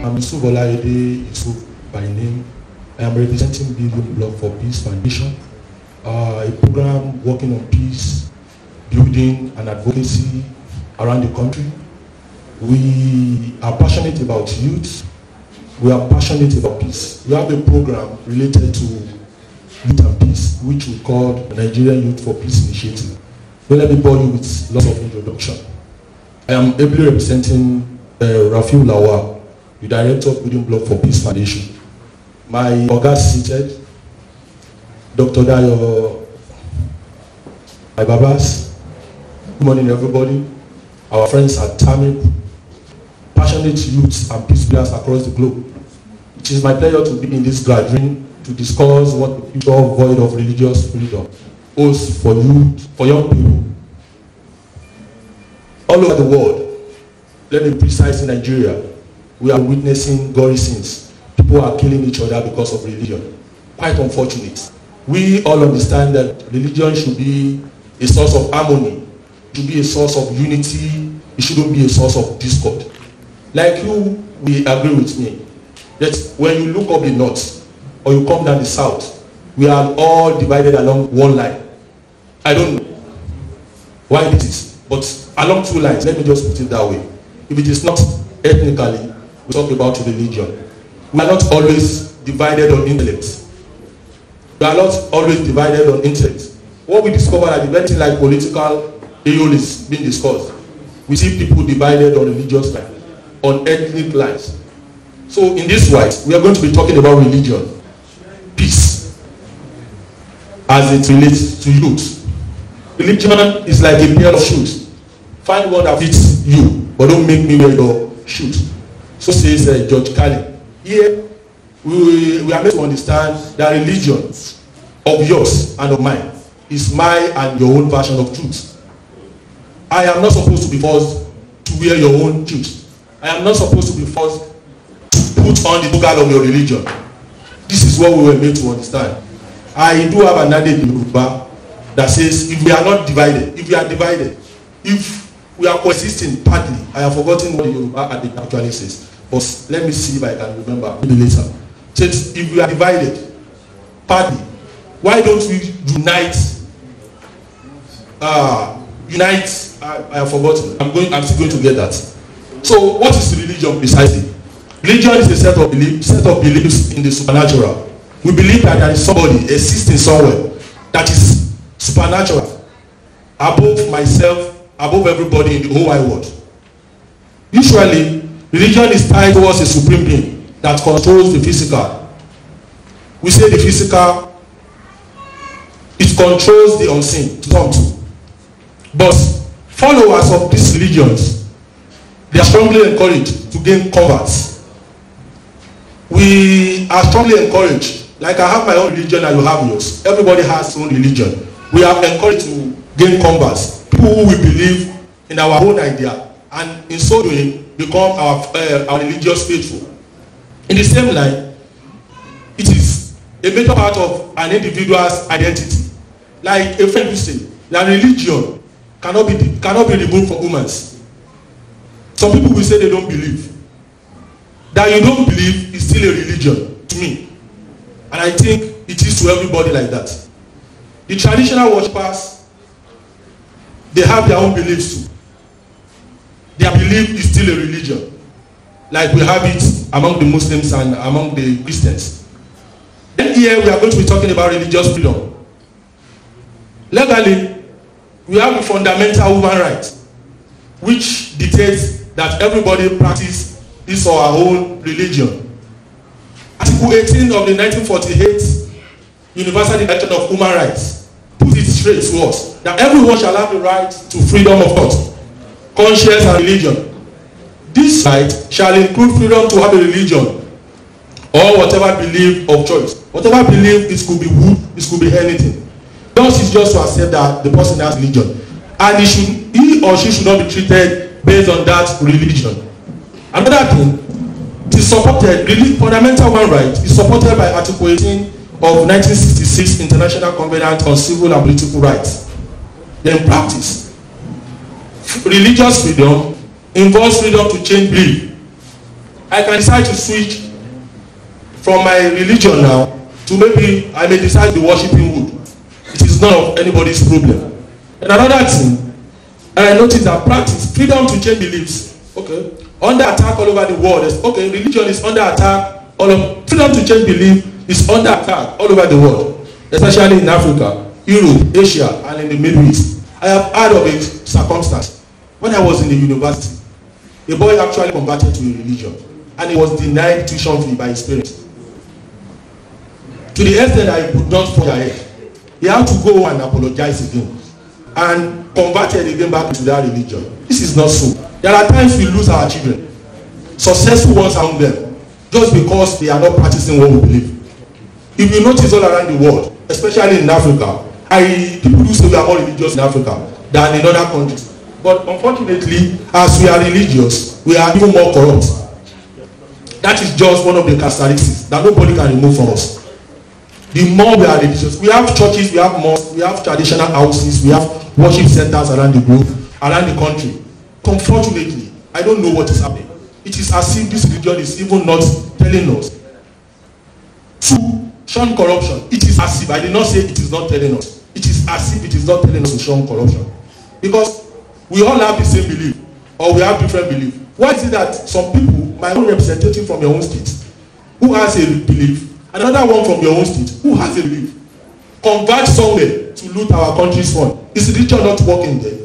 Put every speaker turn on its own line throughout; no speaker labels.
I'm Yusuf Olayede Yusuf by name. I am representing Building Block for Peace Foundation, a program working on peace, building and advocacy around the country. We are passionate about youth. We are passionate about peace. We have a program related to youth and peace, which we call the Nigerian Youth for Peace Initiative. So let me bore you with lots of introduction. I am ably representing Rafiu Lawal, the Director of Building Block for Peace Foundation. My Oga seated, Dr. Dayo, my Babas. Good morning, everybody. Our friends at TAMIP, passionate youths and peace builders across the globe. It is my pleasure to be in this gathering to discuss what the future void of religious freedom holds for youth, for young people. All over the world, let me be precise, in Nigeria, we are witnessing gory sins. People are killing each other because of religion. Quite unfortunate. We all understand that religion should be a source of harmony, it should be a source of unity, it shouldn't be a source of discord. Like you, we agree with me that when you look up the north or you come down the south, we are all divided along one line. I don't know why it is, but along two lines, let me just put it that way. If it is not ethnically, we talk about religion. We are not always divided on intellect. We are not always divided on intellect. What we discover at the very thing like political is being discussed. We see people divided on religious lines, on ethnic lines. So in this wise, we are going to be talking about religion, peace, as it relates to youth. Religion is like a pair of shoes. Find one that fits you, but don't make me wear your shoes. So says George Carlin. Here, we are meant to understand that religion of yours and of mine is my and your own version of truth. I am not supposed to be forced to wear your own truth. I am not supposed to be forced to put on the toga of your religion. This is what we were made to understand. I do have an adage in Yoruba that says, if we are not divided, if we are divided, if we are coexisting partly, I have forgotten what the Yoruba adage actually says, but let me see if I can remember maybe later. It says, if we are divided partly, why don't we unite? I have forgotten. I'm still going to get that. So what is religion precisely? Religion is a set of beliefs in the supernatural. We believe that there is somebody existing somewhere that is supernatural, above myself, above everybody in the whole wide world. Usually, religion is tied towards a supreme being that controls the physical. We say the physical, it controls the unseen to some too. But followers of these religions, they are strongly encouraged to gain converts. We are strongly encouraged, like I have my own religion and you have yours. Everybody has his own religion. We are encouraged to gain converts, people who will believe in our own idea, and in so doing become our religious faithful. In the same line, it is a major part of an individual's identity. Like a friend will say, that religion cannot be removed from humans. Some people will say they don't believe. That you don't believe is still a religion to me. And I think it is to everybody like that. The traditional worshippers, they have their own beliefs too. Their belief is still a religion. Like we have it among the Muslims and among the Christians. Then here we are going to be talking about religious freedom. Legally, we have a fundamental human right, which dictates that everybody practice his or her own religion. Article 18 of the 1948 Universal Declaration of Human Rights puts it straight to us that everyone shall have the right to freedom of thought, conscience and religion. This right shall include freedom to have a religion or whatever belief of choice. Whatever belief, it could be wood, it could be anything. Thus is just to accept that the person has religion, and he or she should not be treated based on that religion. Another thing, it is supported, fundamental human right is supported by Article 18 of 1966 International Covenant on Civil and Political Rights. Then practice. Religious freedom involves freedom to change belief. I can decide to switch from my religion now to maybe I may decide to be worshiping wood. It is none of anybody's problem. And another thing, I noticed that practice freedom to change beliefs. Okay, under attack all over the world. Okay, religion is under attack. Freedom to change belief is under attack all over the world, especially in Africa, Europe, Asia, and in the Middle East. I have heard of a circumstance when I was in the university. A boy actually converted to a religion, and he was denied tuition fee by his parents. To the extent that he could not forge ahead. He had to go and apologize again and converted again back into that religion. This is not so. There are times we lose our children, successful ones among them, just because they are not practicing what we believe. If you notice all around the world, especially in Africa, people do say we are more religious in Africa than in other countries. But unfortunately, as we are religious, we are even more corrupt. That is just one of the characteristics that nobody can remove from us. The more we are religious, we have churches, we have mosques, we have traditional houses, we have worship centers around the globe, around the country. Unfortunately, I don't know what is happening. It is as if this religion is even not telling us to shun corruption. It is as if, I did not say it is not telling us. It is as if it is not telling us to shun corruption. Because we all have the same belief, or we have different belief. Why is it that some people, my own representative from your own state, who has a belief, another one from your own state, who has a belief, converge somewhere to loot our country's fund? Is religion not working there?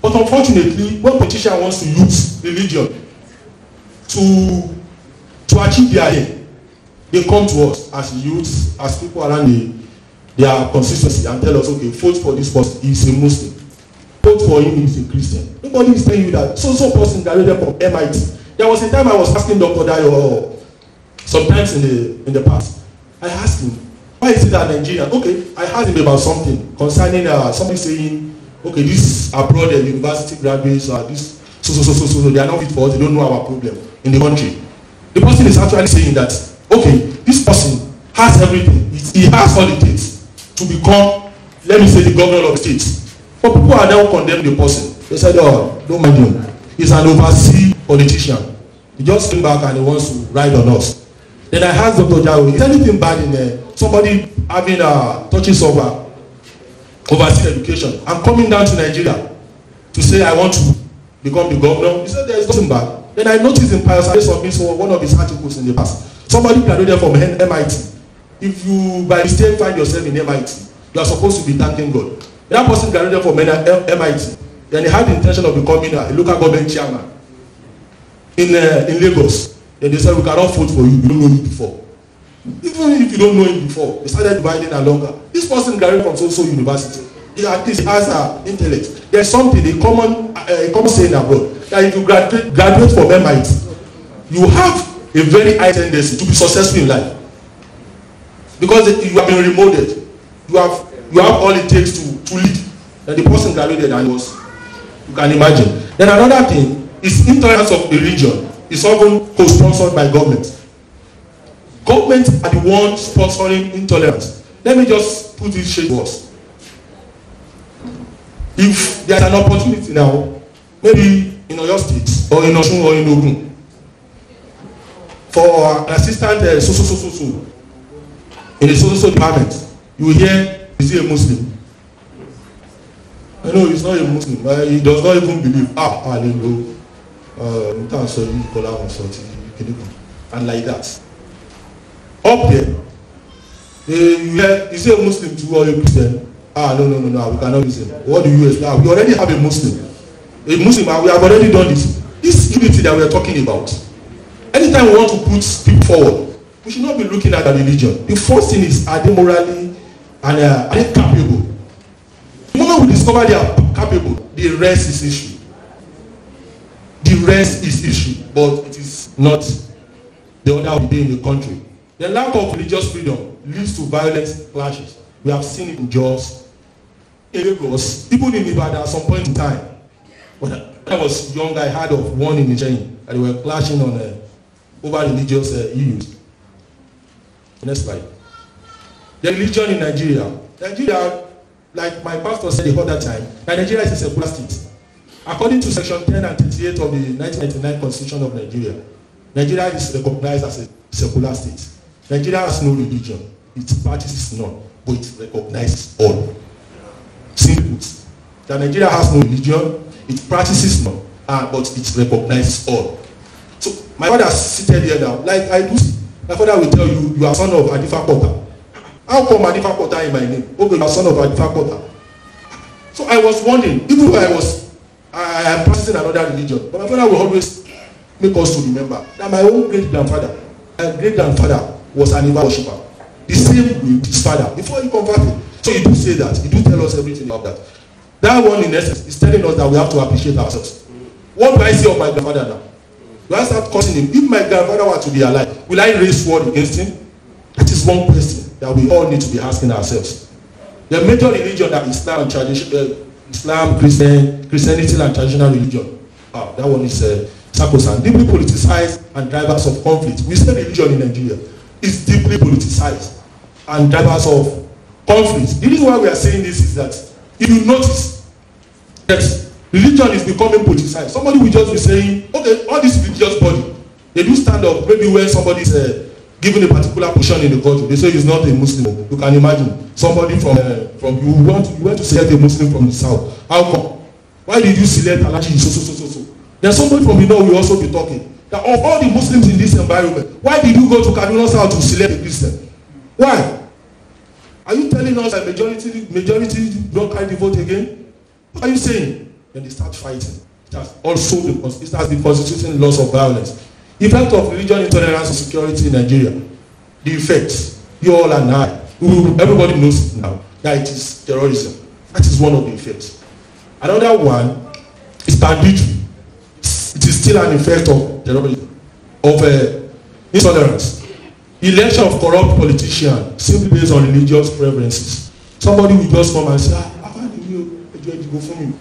But unfortunately, when politician wants to use religion to achieve their aim, they come to us as youths, as people around their constituency, and tell us, okay, vote for this person, he is a Muslim. Vote for him, he is a Christian. Nobody is telling you that so person graduated from MIT. There was a time I was asking Dr. Dayo, sometimes in the past, I asked him, why is it that Nigeria, okay, I asked him about something concerning somebody saying, okay, this abroad university graduates or this so they are not fit for us, they don't know our problem in the country. The person is actually saying that, okay, this person has everything, he has all it takes to become, let me say, the governor of the state. But people are now condemning the person. They said, oh, don't mind him, he's an overseas politician, he just came back and he wants to ride on us. Then I asked Dr. Jawo, is anything bad in somebody having touches of overseas education and coming down to Nigeria to say I want to become the governor? He said there is nothing bad. Then I noticed in Pius Adeson's one of his articles in the past, somebody graduated from MIT. If you by mistake find yourself in MIT, you are supposed to be thanking God. That person graduated from MIT, then he had the intention of becoming a local government chairman in Lagos. Then they said, we cannot vote for you, we don't know you before. Even if you don't know him before, they started dividing along. This person graduated from so university. He at least has an intellect. There's something, a common saying abroad, that if you graduate from MIT, you have a very high tendency to be successful in life. Because you have been remolded. You have all it takes to lead. And the person graduated and was, you can imagine. Then another thing is intolerance of religion. It's often co-sponsored by government. Government are the ones sponsoring intolerance. Let me just put this straight to us. If there's an opportunity now, maybe in Oyo State, or in Osun, or in Ogun, for an assistant so in the so department, you will hear, is he a Muslim? I know he's not a Muslim. He does not even believe. Hallelujah. And like that. Up there, you hear, is he a Muslim too or a Christian? No, we cannot use him. What do you expect? We already have a Muslim. A Muslim, we have already done this. This unity that we are talking about. Anytime we want to put people forward, we should not be looking at the religion. The first thing is, are they morally and are they capable? The moment we discover they are capable, the rest is issue. The rest is issue, but it is not the order of the day in the country. The lack of religious freedom leads to violent clashes. We have seen it in Jos, in Lagos, even in Ibadan at some point in time. When I was young, I heard of one in Nigeria, and they were clashing on over religious issues. Next slide. The religion in Nigeria, like my pastor said the other time, Nigeria is a secular state. According to section 10 and 38 of the 1999 Constitution of Nigeria, Nigeria is recognized as a secular state. Nigeria has no religion. It practices none, but it recognizes all. Simply put, that Nigeria has no religion, it practices none, but it recognizes all. So my father seated here now, like I do. My father will tell you, you are son of Adifa Kota. How come Adifa Kota in my name? Okay, you are son of Adifa Kota. So I was wondering, even though I am practicing another religion, but my father will always make us to remember that my own great-grandfather was an Ifa worshipper. The same with his father, before he converted. So he do say that, he do tell us everything about that. That one in essence is telling us that we have to appreciate ourselves. What do I say of my grandfather now? Do I start cursing him? If my grandfather were to be alive, will I raise sword against him? That is one question that we all need to be asking ourselves. The major religion that Islam and Islam, Christianity and traditional religion. That one is sacrosanct, deeply politicized and drivers of conflict. We say religion in Nigeria is deeply politicized and drivers of conflict. The reason why we are saying this is that if you notice that religion is becoming politicized, somebody will just be saying, okay, all this religious body, they do stand up maybe when somebody is given a particular position in the country, they say he's not a Muslim. You can imagine somebody from you went to select a Muslim from the south. How come? Why did you select Alaji so? Then somebody from the north will also be talking that of all the Muslims in this environment, why did you go to Kaduna South to select a Christian? Why? Are you telling us that majority don't carry the vote again? What are you saying? Then they start fighting. It has been constituting laws of violence. Effect of religion, intolerance, and security in Nigeria. The effects, you all and I, everybody knows it now, that it is terrorism. That is one of the effects. Another one is banditry. It is still an effect of terrorism, of intolerance. Election of corrupt politicians simply based on religious preferences. Somebody will just come and say, I find you go for me.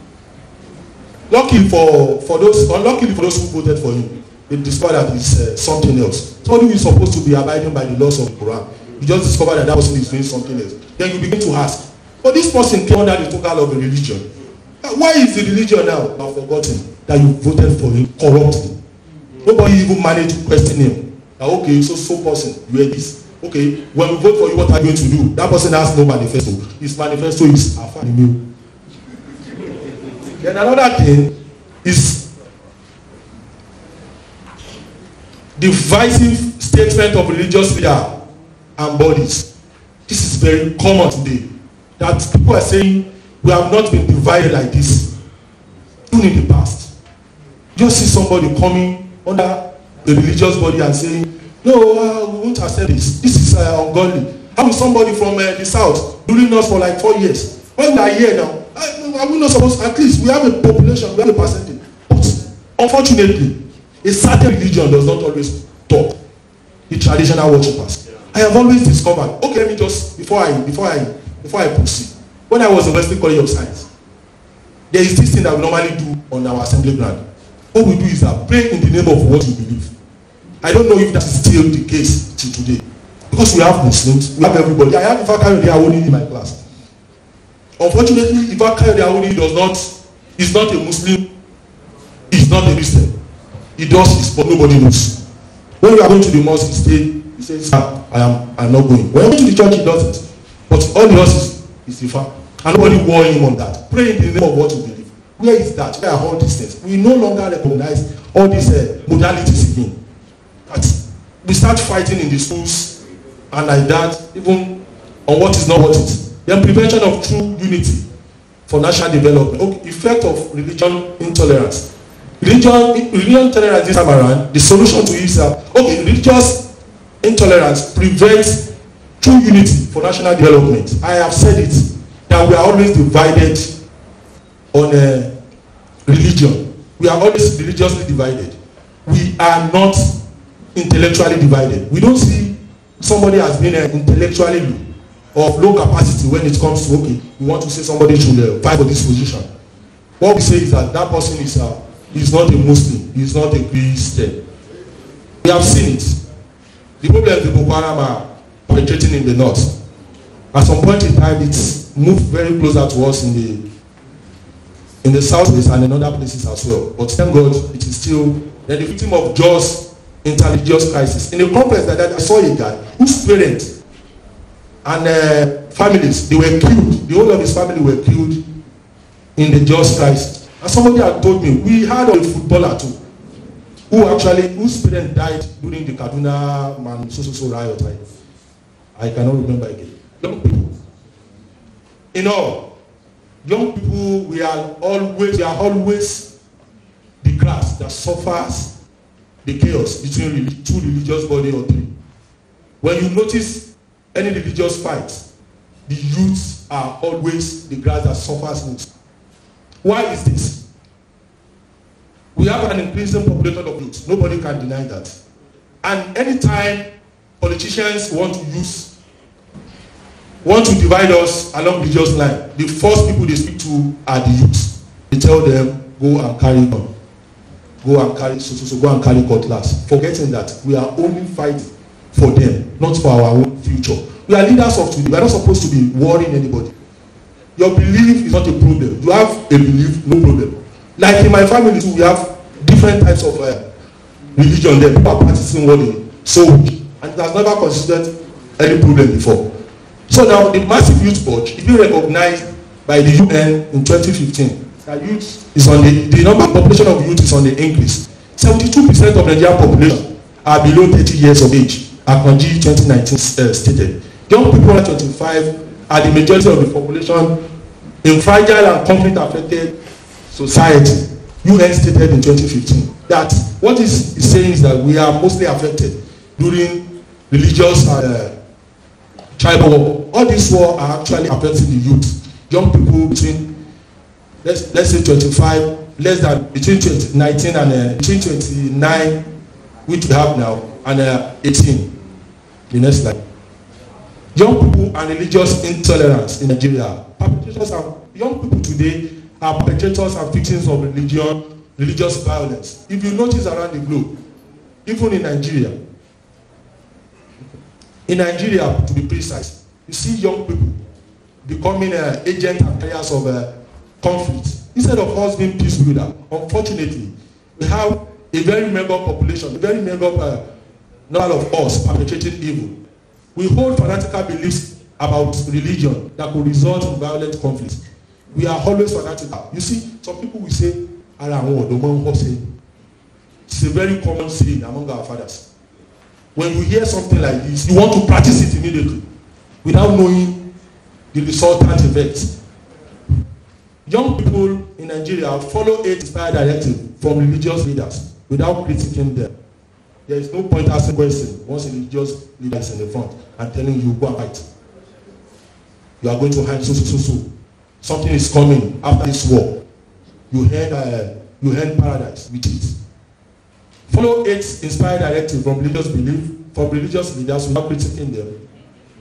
Unluckily for those who voted for him, they discover that it's something else. Somebody who is supposed to be abiding by the laws of the Quran, you just discover that person is doing something else. Then you begin to ask, but this person came under the total of a religion. Why is the religion now? I've forgotten that you voted for him corruptly. Nobody even managed to question him. Okay, so person, you hear this. Okay, when we vote for you, what are you going to do? That person has no manifesto. His manifesto is Afanimu. Then another thing is divisive statement of religious leaders and bodies. This is very common today. That people are saying we have not been divided like this. Even in the past, you just see somebody coming under a religious body and saying, no, we won't accept this. This is ungodly. How is somebody from the south ruling us for like 4 years? When we are here now, are we not supposed to, at least we have a population, we have a percentage. But unfortunately, a certain religion does not always talk. The traditional worshippers. I have always discovered, okay, let me just, before I proceed, when I was in Wesley College of Science, there is this thing that we normally do on our assembly ground. What we do is that pray in the name of what you believe. I don't know if that is still the case till today. Because we have Muslims, we have everybody. I have Ifa Kayode Awoni in my class. Unfortunately, Ifa Kayode Awoni is not a Muslim, he's not a Christian. He does this, but nobody knows. When we are going to the mosque, he says, I'm not going. When we go to the church, he does it. But all the rest is Ifa. And nobody warn him on that. Pray in the name of what you believe. Where is that? Where are all these things? We no longer recognize all these modalities again. But we start fighting in the schools and like that, even on what is not what it is. Then prevention of true unity for national development. Okay, effect of religion intolerance. Religion intolerance this time around, the solution to it is okay, religious intolerance prevents true unity for national development. I have said it, that we are always divided on religion. We are always religiously divided. We are not intellectually divided. We don't see somebody as being intellectually low or of low capacity when it comes to, okay, we want to say somebody should fight for this position. What we say is that person is not a Muslim, he is not a Christian. We have seen it. The problem is the Boko Haram are penetrating in the north. At some point in time, it's moved very closer to us in the southwest and in other places as well. But thank God, it is still. Then the victim of Jos interreligious crisis. In a conference like that, I saw a guy whose parents and families, they were killed. The whole of his family were killed in the just crisis. And somebody had told me, we had a footballer too, whose parents died during the Kaduna Man so riot. I cannot remember again. Young people. In all, young people, we are always the class that suffers the chaos between two religious bodies or three. When you notice any religious fight, the youths are always the class that suffers most. Why is this? We have an increasing population of youth. Nobody can deny that. And anytime politicians want to divide us along religious line, the first people they speak to are the youth. They tell them, go and carry on. Go and carry cutlass. Forgetting that we are only fighting for them, not for our own future. We are leaders of today. We are not supposed to be worrying anybody. Your belief is not a problem. You have a belief, no problem. Like in my family too, we have different types of religion there. People are practicing what they so weak. And it has never considered any problem before. So now the massive youth purge, if you recognized by the UN in 2015, that youth is on the number of population of youth is on the increase. 72% of Nigerian population are below 30 years of age, Akonji 2019 stated. Young people under 25 are the majority of the population in fragile and conflict-affected society. UN stated in 2015 that what is saying is that we are mostly affected during religious tribal war. All these wars are actually affecting the youth. Young people between let's say 25, less than between 19 and between 29, which we have now, and 18. The next slide. Young people and religious intolerance in Nigeria. Young people today are perpetrators and victims of religious violence. If you notice around the globe, even in Nigeria, to be precise, you see young people becoming agents and carriers of conflict instead of us being peace builder. Unfortunately, we have a very mega population, a very mega number of us perpetrating evil. We hold fanatical beliefs about religion that could result in violent conflicts. We are always fanatical. You see, some people will say, it's a very common saying among our fathers. When you hear something like this, you want to practice it immediately without knowing the resultant effects. Young people in Nigeria follow a inspired directive from religious leaders without critiquing them. There is no point asking questions once a religious leader is in the front and telling you, go and fight. You are going to hide so. Something is coming after this war. You hand paradise with it. Follow its inspired directive from religious leaders without critiquing them.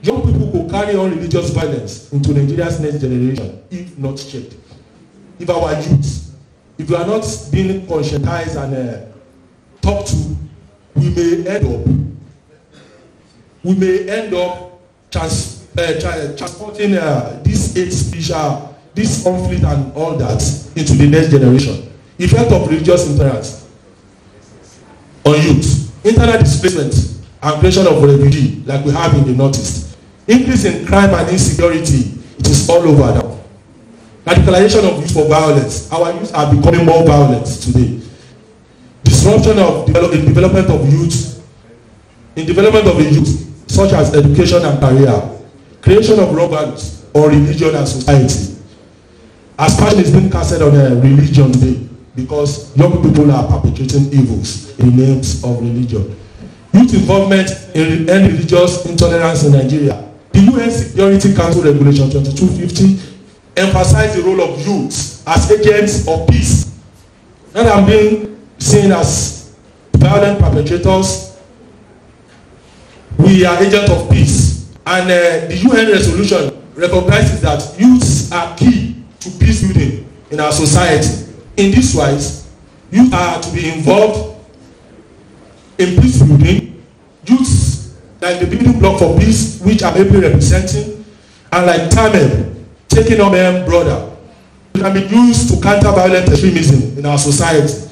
Young people could carry on religious violence into Nigeria's next generation if not checked. If our youth, if we are not being conscientized and talked to, we may end up transporting this hate speech, this conflict and all that into the next generation. Effect of religious intolerance on youth, internal displacement and creation of refugee like we have in the Northeast. Increase in crime and insecurity, it is all over now. Radicalization of youth for violence. Our youth are becoming more violent today. Disruption of development of youth, in development of the youth, such as education and career. Creation of wrong values on religion and society. Aspersion is being casted on religion today because young people are perpetrating evils in the names of religion. Youth involvement in religious intolerance in Nigeria. The UN Security Council Regulation 2250 emphasized the role of youth as agents of peace. Not I'm being seen as violent perpetrators. We are agents of peace. And the UN resolution recognizes that youths are key to peace building in our society. In this wise, youth are to be involved in peace building. Youths like the building block for peace, which I'm ably representing, and like Tamil, taking on them brother, can be used to counter violent extremism in our society.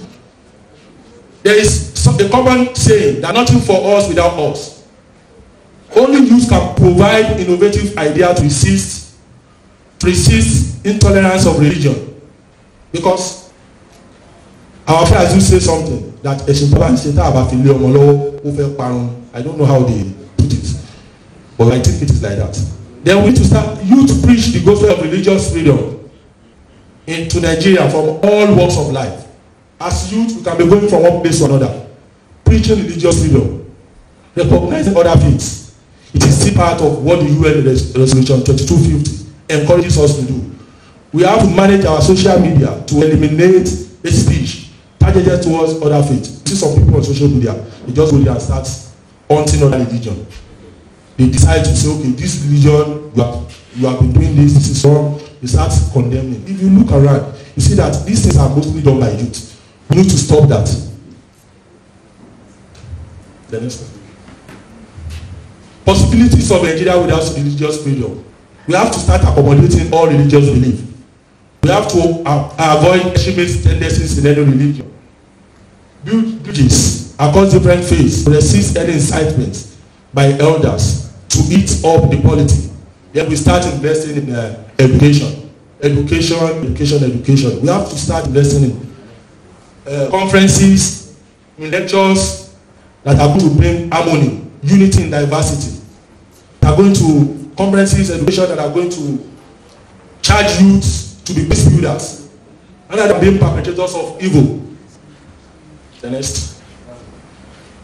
There is a common saying that nothing for us without us. Only youth can provide innovative ideas to resist intolerance of religion. Because our fathers do say something that I don't know how they put it, but I think it is like that. Then we need to start youth to preach the gospel of religious freedom into Nigeria from all walks of life. As youth, we can be going from one place to another, preaching religious freedom, recognizing other faiths. It is still part of what the UN Resolution 2250 encourages us to do. We have to manage our social media to eliminate hate speech targeted towards other faiths. You see some people on social media, they just go there and start haunting other religion. They decide to say, okay, this religion, you have been doing this is wrong. They start condemning. If you look around, you see that these things are mostly done by youth. We need to stop that. The next one. Possibilities of Nigeria without religious freedom. We have to start accommodating all religious belief. We have to avoid extremist tendencies in any religion. Build bridges across different faiths to resist any incitement by elders to eat up the polity. Then we start investing in education. Education. We have to start investing in conferences, in lectures that are going to bring harmony, unity in diversity. That are going to conferences, education that are going to charge youths to be peace builders, rather than being perpetrators of evil. The next.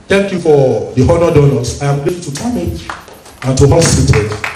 Thank you for the honor done us. I am grateful to come in and to host it.